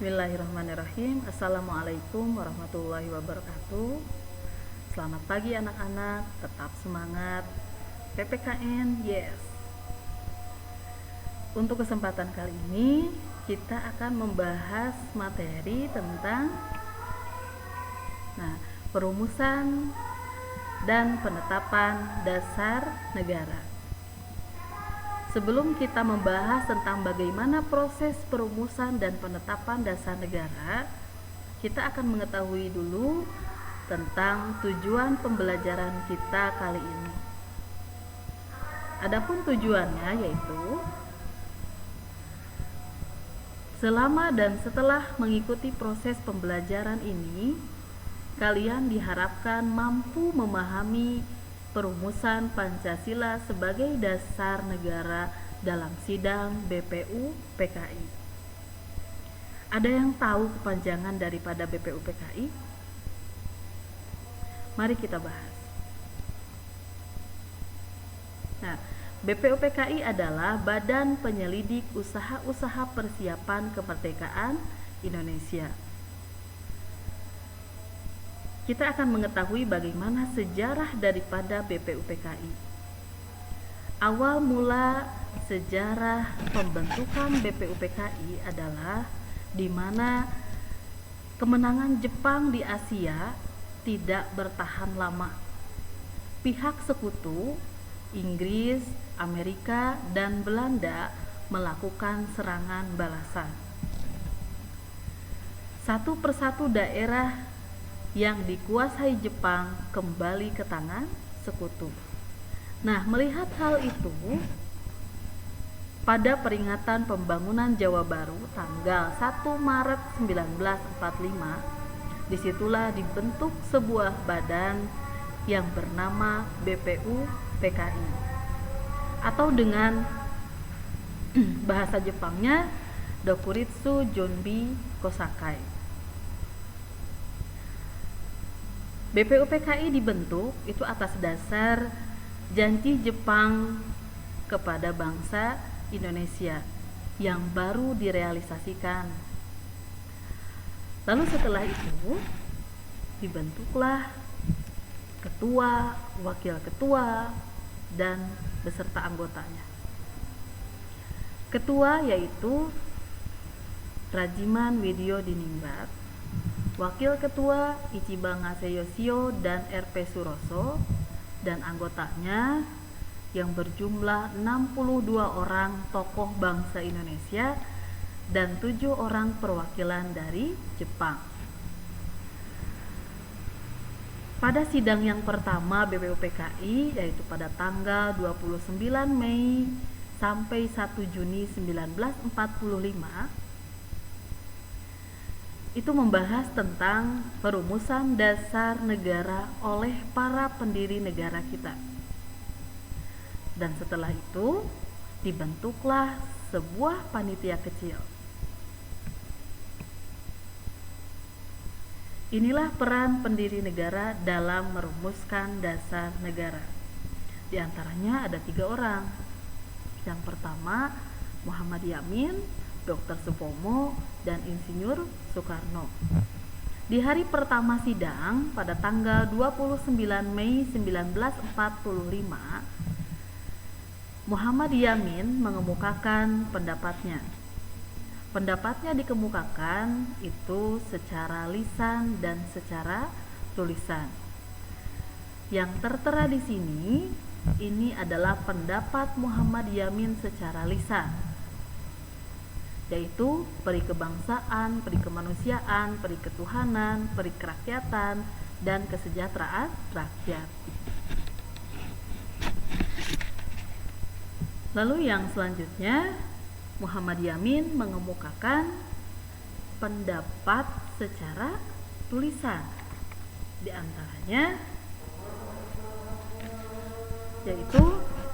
Bismillahirrahmanirrahim. Assalamualaikum warahmatullahi wabarakatuh. Selamat pagi anak-anak, tetap semangat. PPKN, yes. Untuk kesempatan kali ini kita akan membahas materi tentang perumusan dan penetapan dasar negara. Sebelum kita membahas tentang bagaimana proses perumusan dan penetapan dasar negara, kita akan mengetahui dulu tentang tujuan pembelajaran kita kali ini. Adapun tujuannya yaitu selama dan setelah mengikuti proses pembelajaran ini, kalian diharapkan mampu memahami perumusan Pancasila sebagai dasar negara dalam sidang BPU PKI. Ada yang tahu kepanjangan daripada BPU PKI? Mari kita bahas. BPU PKI adalah Badan Penyelidik Usaha-Usaha Persiapan Kemerdekaan Indonesia. Kita akan mengetahui bagaimana sejarah daripada BPU PKI. Awal mula sejarah pembentukan BPU PKI adalah di mana kemenangan Jepang di Asia tidak bertahan lama. Pihak sekutu, Inggris, Amerika, dan Belanda melakukan serangan balasan. Satu persatu daerah yang dikuasai Jepang kembali ke tangan sekutu. Melihat hal itu, pada peringatan pembangunan Jawa Baru tanggal 1 Maret 1945, disitulah dibentuk sebuah badan yang bernama BPU PKI, atau dengan bahasa Jepangnya Dokuritsu Jonbi Kosakai. BPU PKI dibentuk itu atas dasar janji Jepang kepada bangsa Indonesia yang baru direalisasikan. Lalu setelah itu dibentuklah ketua, wakil ketua, dan beserta anggotanya. Ketua yaitu Rajiman Widyo Diningrat, wakil ketua Ichiban Yoshio dan RP Suroso, dan anggotanya yang berjumlah 62 orang tokoh bangsa Indonesia dan 7 orang perwakilan dari Jepang. Pada sidang yang pertama BPU PKI, yaitu pada tanggal 29 Mei sampai 1 Juni 1945, itu membahas tentang perumusan dasar negara oleh para pendiri negara kita. Dan setelah itu dibentuklah sebuah panitia kecil. Inilah peran pendiri negara dalam merumuskan dasar negara. Di antaranya ada 3 orang. Yang pertama Muhammad Yamin, Dr. Supomo, dan Insinyur Soekarno. Di hari pertama sidang pada tanggal 29 Mei 1945, Muhammad Yamin mengemukakan pendapatnya. Pendapatnya dikemukakan itu secara lisan dan secara tulisan. Yang tertera di sini ini adalah pendapat Muhammad Yamin secara lisan, yaitu peri kebangsaan, peri kemanusiaan, peri ketuhanan, peri kerakyatan, dan kesejahteraan rakyat. Lalu yang selanjutnya, Muhammad Yamin mengemukakan pendapat secara tulisan. Di antaranya yaitu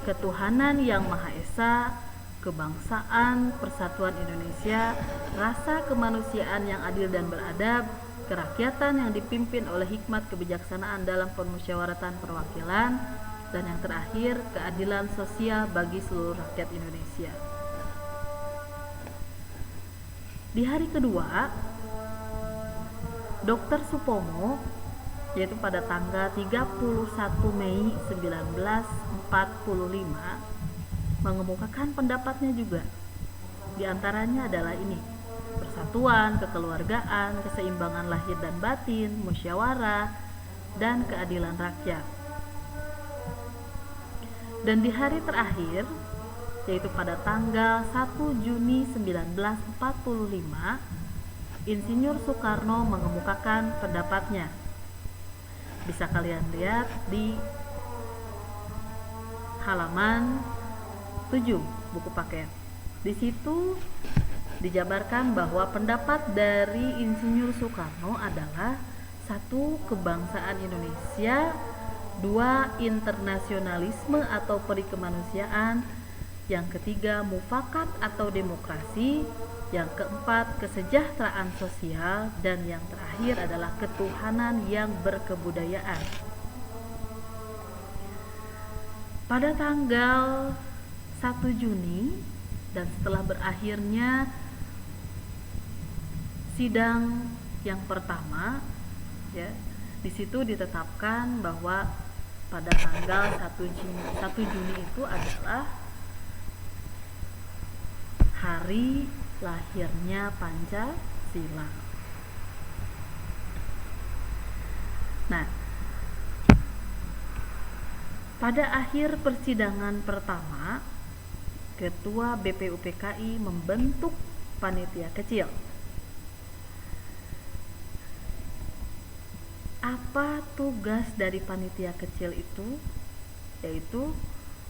ketuhanan yang Maha Esa, kebangsaan, persatuan Indonesia, rasa kemanusiaan yang adil dan beradab, kerakyatan yang dipimpin oleh hikmat kebijaksanaan dalam permusyawaratan perwakilan, dan yang terakhir keadilan sosial bagi seluruh rakyat Indonesia. Di hari kedua, Dr. Supomo, yaitu pada tanggal 31 Mei 1945, mengemukakan pendapatnya juga. Di antaranya adalah ini: persatuan, kekeluargaan, keseimbangan lahir dan batin, musyawarah, dan keadilan rakyat. Dan di hari terakhir, yaitu pada tanggal 1 Juni 1945, Insinyur Soekarno mengemukakan pendapatnya. Bisa kalian lihat di halaman 7 buku paket. Di situ dijabarkan bahwa pendapat dari Insinyur Soekarno adalah: 1. Kebangsaan Indonesia, 2. Internasionalisme atau perikemanusiaan, yang ketiga mufakat atau demokrasi, yang keempat kesejahteraan sosial, dan yang terakhir adalah ketuhanan yang berkebudayaan. Pada tanggal 1 Juni dan setelah berakhirnya sidang yang pertama, ya, di situ ditetapkan bahwa pada tanggal 1 Juni itu adalah hari lahirnya Pancasila. Nah, pada akhir persidangan pertama, Ketua BPUPKI membentuk panitia kecil. Apa tugas dari panitia kecil itu? Yaitu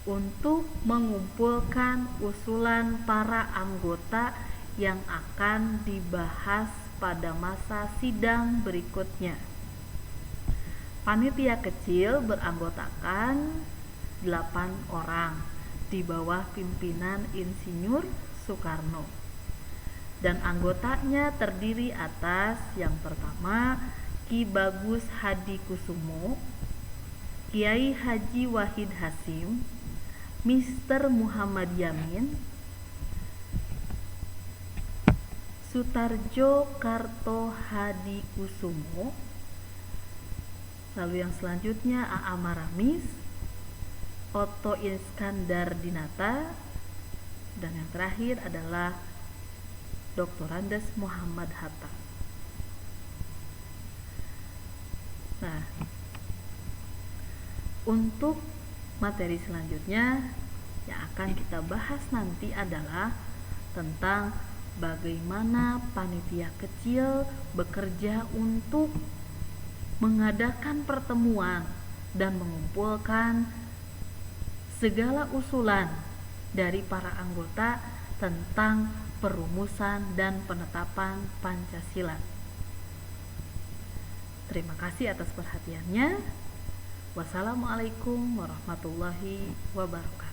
untuk mengumpulkan usulan para anggota yang akan dibahas pada masa sidang berikutnya. Panitia kecil beranggotakan 8 orang di bawah pimpinan Insinyur Soekarno. Dan anggotanya terdiri atas yang pertama Ki Bagus Hadi Kusumo, Kiai Haji Wahid Hasim, Mr. Muhammad Yamin, Sutarjo Karto Hadi Kusumo, lalu yang selanjutnya A.A. Maramis, Otto Iskandar Dinata, dan yang terakhir adalah Dr. Andes Muhammad Hatta. Nah, untuk materi selanjutnya yang akan kita bahas nanti adalah tentang bagaimana panitia kecil bekerja untuk mengadakan pertemuan dan mengumpulkan segala usulan dari para anggota tentang perumusan dan penetapan Pancasila. Terima kasih atas perhatiannya. Wassalamualaikum warahmatullahi wabarakatuh.